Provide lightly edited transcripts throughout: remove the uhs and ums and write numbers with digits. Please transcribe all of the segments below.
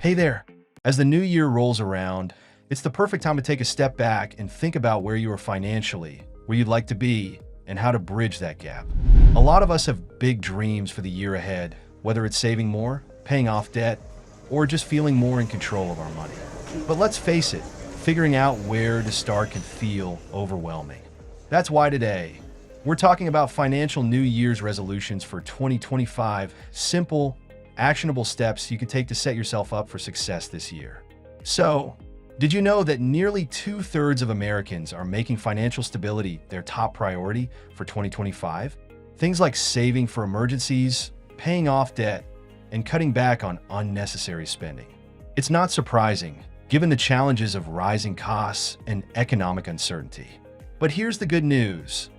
Hey there! As the new year rolls around, it's the perfect time to take a step back and think about where you are financially, where you'd like to be, and how to bridge that gap. A lot of us have big dreams for the year ahead, whether it's saving more, paying off debt, or just feeling more in control of our money. But let's face it, figuring out where to start can feel overwhelming. That's why today, we're talking about financial New Year's resolutions for 2025, simple, actionable steps you can take to set yourself up for success this year. So, did you know that nearly 2/3 of Americans are making financial stability their top priority for 2025? Things like saving for emergencies, paying off debt, and cutting back on unnecessary spending. It's not surprising, given the challenges of rising costs and economic uncertainty. But here's the good news.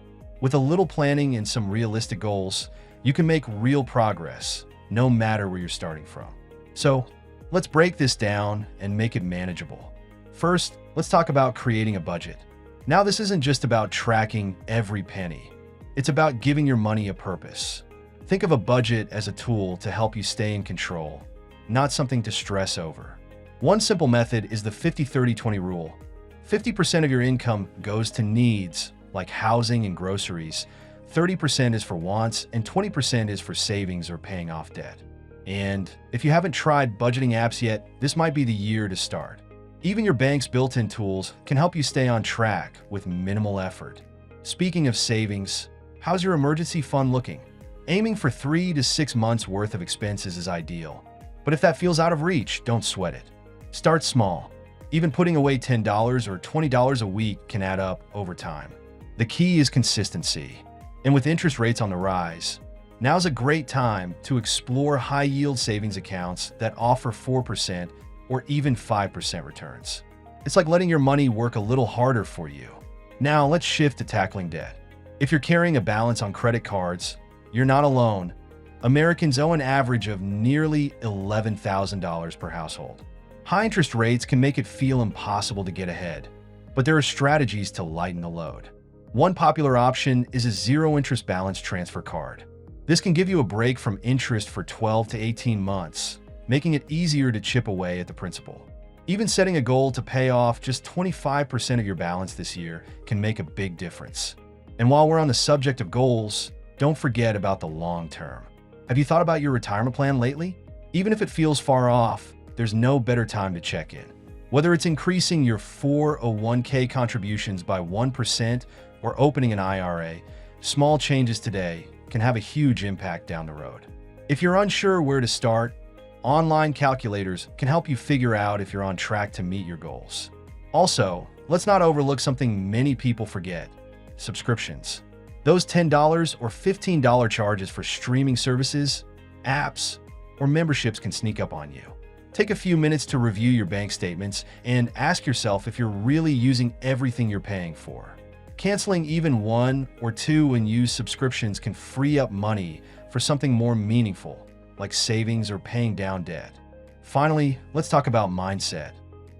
With a little planning and some realistic goals, you can make real progress, no matter where you're starting from. So, let's break this down and make it manageable. First, let's talk about creating a budget. Now, this isn't just about tracking every penny. It's about giving your money a purpose. Think of a budget as a tool to help you stay in control, not something to stress over. One simple method is the 50-30-20 rule. 50% of your income goes to needs, like housing and groceries. 30% is for wants, and 20% is for savings or paying off debt. And if you haven't tried budgeting apps yet, this might be the year to start. Even your bank's built-in tools can help you stay on track with minimal effort. Speaking of savings, how's your emergency fund looking? Aiming for 3 to 6 months worth of expenses is ideal. But if that feels out of reach, don't sweat it. Start small. Even putting away $10 or $20 a week can add up over time. The key is consistency. And with interest rates on the rise, now's a great time to explore high-yield savings accounts that offer 4% or even 5% returns. It's like letting your money work a little harder for you. Now, let's shift to tackling debt. If you're carrying a balance on credit cards, you're not alone. Americans owe an average of nearly $11,000 per household. High interest rates can make it feel impossible to get ahead, but there are strategies to lighten the load. One popular option is a zero-interest balance transfer card. This can give you a break from interest for 12 to 18 months, making it easier to chip away at the principal. Even setting a goal to pay off just 25% of your balance this year can make a big difference. And while we're on the subject of goals, don't forget about the long term. Have you thought about your retirement plan lately? Even if it feels far off, there's no better time to check in. Whether it's increasing your 401k contributions by 1% or opening an IRA, small changes today can have a huge impact down the road. If you're unsure where to start, online calculators can help you figure out if you're on track to meet your goals. Also, let's not overlook something many people forget: subscriptions. Those $10 or $15 charges for streaming services, apps, or memberships can sneak up on you. Take a few minutes to review your bank statements and ask yourself if you're really using everything you're paying for. Canceling even 1 or 2 unused subscriptions can free up money for something more meaningful, like savings or paying down debt. Finally, let's talk about mindset.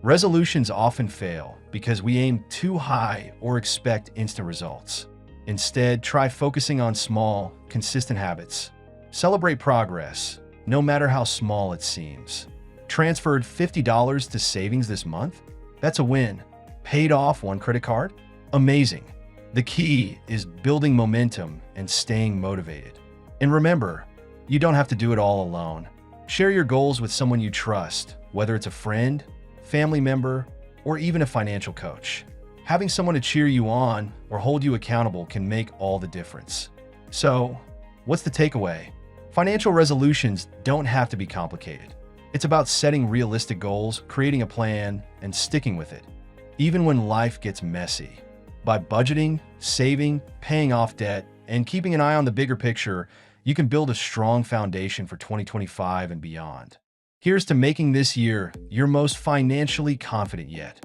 Resolutions often fail because we aim too high or expect instant results. Instead, try focusing on small, consistent habits. Celebrate progress, no matter how small it seems. Transferred $50 to savings this month? That's a win. Paid off one credit card? Amazing. The key is building momentum and staying motivated. And remember, you don't have to do it all alone. Share your goals with someone you trust, whether it's a friend, family member, or even a financial coach. Having someone to cheer you on or hold you accountable can make all the difference. So, what's the takeaway? Financial resolutions don't have to be complicated. It's about setting realistic goals, creating a plan, and sticking with it, even when life gets messy. By budgeting, saving, paying off debt, and keeping an eye on the bigger picture, you can build a strong foundation for 2025 and beyond. Here's to making this year your most financially confident yet.